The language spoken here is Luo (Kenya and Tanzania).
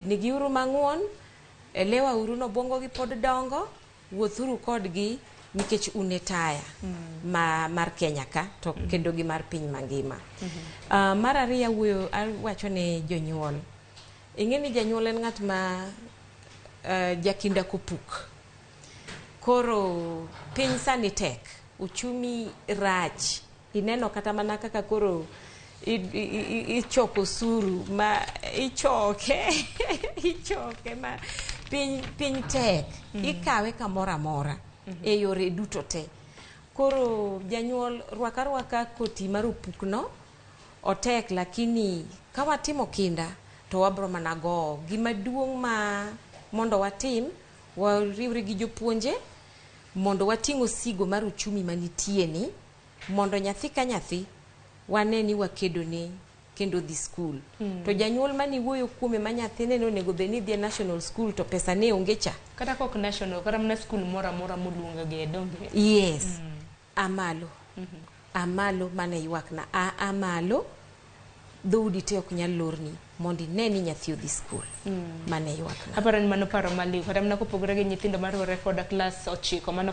Nigiuru mang'won, elewa uru no bongo gi pod dongo, wuothuru kodgi nikech unetaya mar Kenya ka to kendo gi mar piny mangima. Mar ariyo awacho ne jonyuol. Ing'eni janyuol en ng'at ma jakinda kopuk. Koro piny sani tek, uchumi rach. Ineno kata mana kaka koro ichoko suru ma ichoke ma piny tek, ikawe kamoro amora e yore duto te. Koro janyuol rwaka koti mar opukno otek, lakini ka watimo kinda to wabro mana go. Gima duong' ma mondo watim, wariwre gi jopuonje mondo wating' osigo mar uchumi manitie ni, mondo nyathi ka nyathi wane ni wakedo ne kendo dhi skul. To janyuol mani wuoyo kuome ma nyathine no nego bed ni dhi national school to pesa ne onge cha. Kata kok national, kata mana skul mora moluonga gi donge. Yes. Amalo. Amalo mane ywakna. Amalo. Dhoudi te ok nyal lorni mondo ine ni nyathi odhi skul. Mane ywakna. Aparo ni mano paro maliw. Kata mana kopogore gi nyithindo marwore koda klas 9 mano